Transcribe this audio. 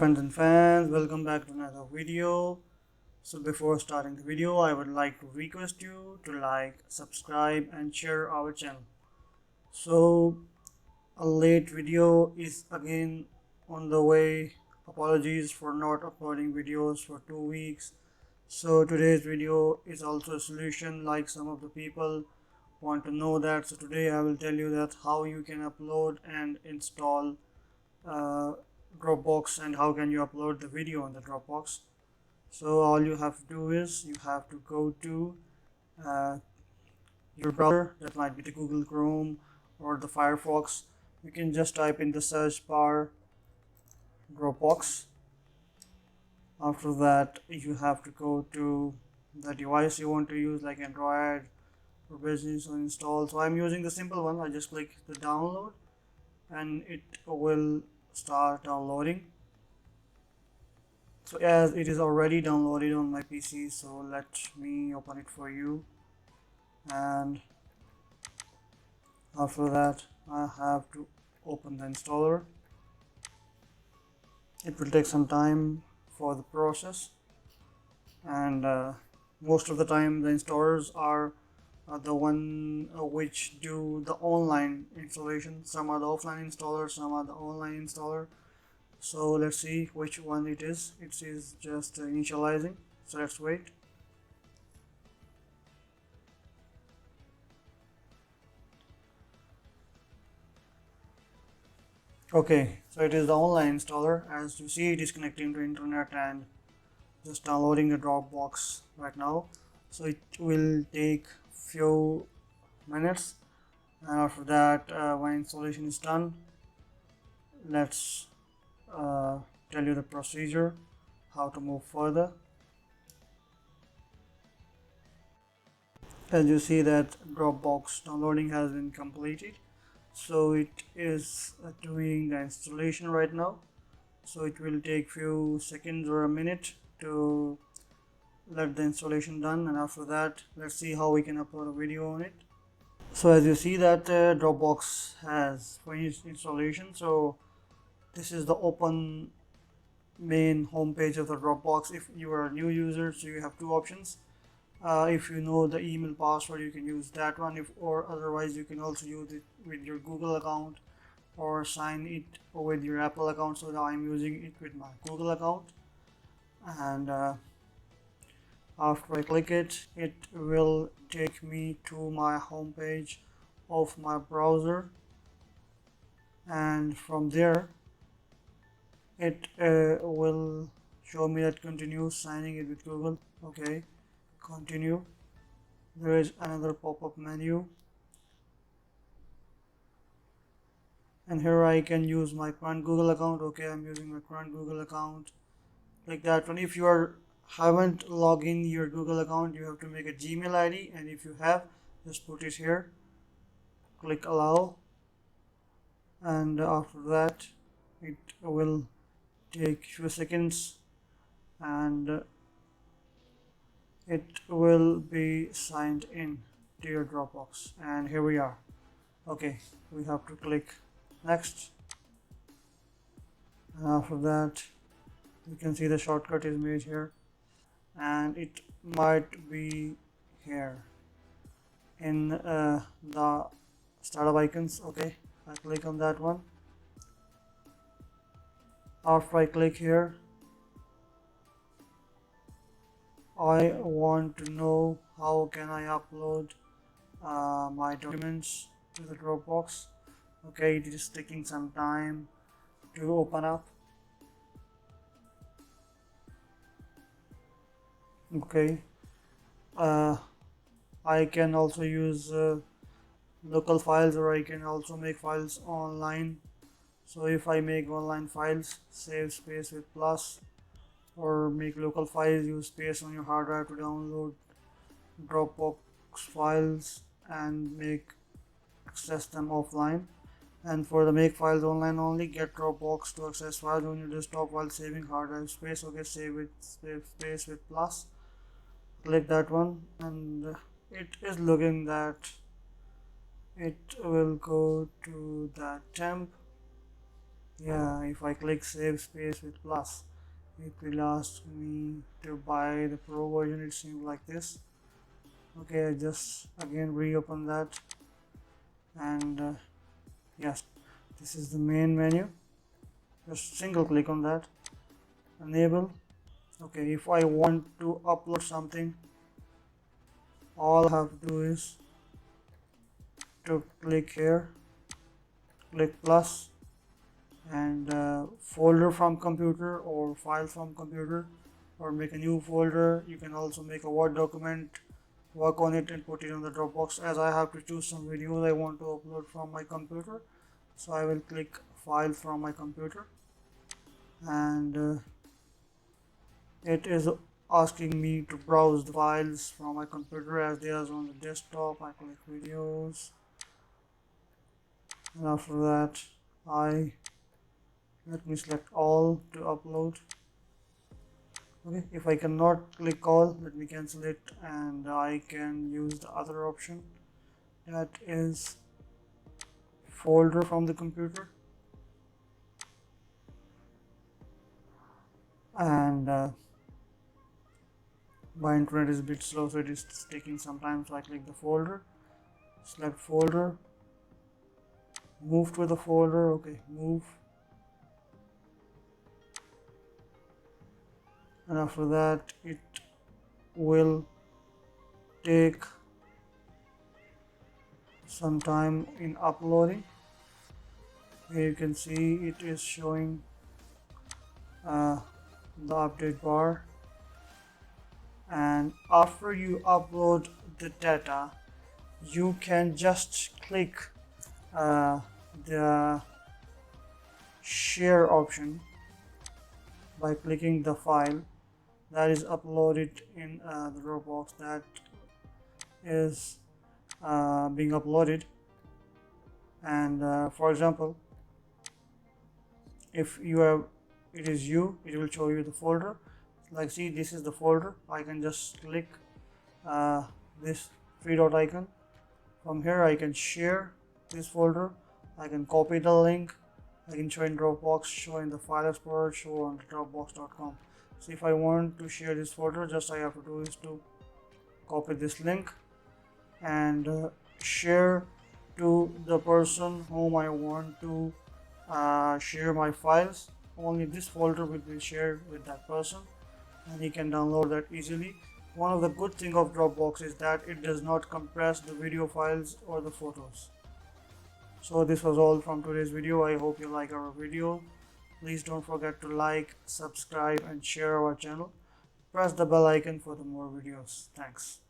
friends and fans, welcome back to another video. So before starting the video, I would like to request you to like, subscribe and share our channel. So a late video is again on the way. Apologies for not uploading videos for 2 weeks. So today's video is also a solution, like some of the people want to know that. So today I will tell you that how you can upload and install uh, Dropbox and how can you upload the video on the Dropbox. So all you have to do is you have to go to uh, your browser. That might be the Google Chrome or the Firefox. You can just type in the search bar Dropbox. After that you have to go to the device you want to use, like Android or business or install. So I'm using the simple one. I just click the download and it will start downloading. So as it is already downloaded on my PC, so let me open it for you. And after that I have to open the installer. It will take some time for the process, and most of the time the installers are the one which do the online installation. Some are the offline installer, some are the online installer. So let's see which one it is. It is just initializing, so let's wait. Okay, so it is the online installer. As you see, it is connecting to internet and just downloading the Dropbox right now. So it will take few minutes, and after that when installation is done, let's tell you the procedure how to move further. As you see that Dropbox downloading has been completed, so it is doing the installation right now. So it will take few seconds or a minute to let the installation done, and after that let's see how we can upload a video on it. So as you see that Dropbox has finished installation. So this is the open main home page of the Dropbox. If you are a new user, so you have two options. If you know the email password, you can use that one, or otherwise you can also use it with your Google account or sign it with your Apple account. So now I'm using it with my Google account, and after I click it, it will take me to my home page of my browser, and from there it will show me that continue signing it with Google. Okay, continue. There is another pop-up menu, and here I can use my current Google account. Okay, I'm using my current Google account, like that one. If you haven't logged in your Google account, you have to make a Gmail ID, and if you have, just put it here, click allow, and after that it will take few seconds, and it will be signed in to your Dropbox, and here we are. Okay, we have to click next, and after that you can see the shortcut is made here, and it might be here in the startup icons. Okay, I click on that one. After I click here, I want to know how can I upload my documents to the Dropbox. Okay, it is taking some time to open up. Okay, I can also use local files, or I can also make files online. So if I make online files, save space with plus, or make local files, use space on your hard drive to download Dropbox files and access them offline. And for the make files online only, get Dropbox to access files on your desktop while saving hard drive space. Okay, save space with plus, click that one, and it is looking that it will go to the temp, Yeah, if I click save space with plus, it will ask me to buy the pro version. It seems like this. Okay, I just again reopen that, and yes, this is the main menu. Just single click on that, enable. Okay, if I want to upload something, all I have to do is to click here, click plus, and folder from computer or file from computer, or make a new folder. You can also make a Word document, work on it and put it on the Dropbox. As I have to choose some videos I want to upload from my computer, so I will click file from my computer, and it is asking me to browse the files from my computer as they are on the desktop. I click videos, and after that I let me select all to upload. Okay, if I cannot click all, let me cancel it, and I can use the other option, that is folder from the computer. And my internet is a bit slow, so it is taking some time. So I click the folder, select folder, move to the folder. Okay, move, and after that it will take some time in uploading. Here you can see it is showing the update bar, and after you upload the data, you can just click the share option by clicking the file that is uploaded in the Dropbox that is being uploaded. And for example, if you have it is you, it will show you the folder. Like, see, this is the folder. I can just click this three dot icon. From here I can share this folder, I can copy the link, I can show in Dropbox, show in the file explorer, show on dropbox.com. So if I want to share this folder, just I have to do is to copy this link and share to the person whom I want to share my files. Only this folder will be shared with that person, and he can download that easily. One of the good thing of Dropbox is that it does not compress the video files or the photos. So this was all from today's video. I hope you like our video. Please don't forget to like, subscribe and share our channel. Press the bell icon for the more videos. Thanks.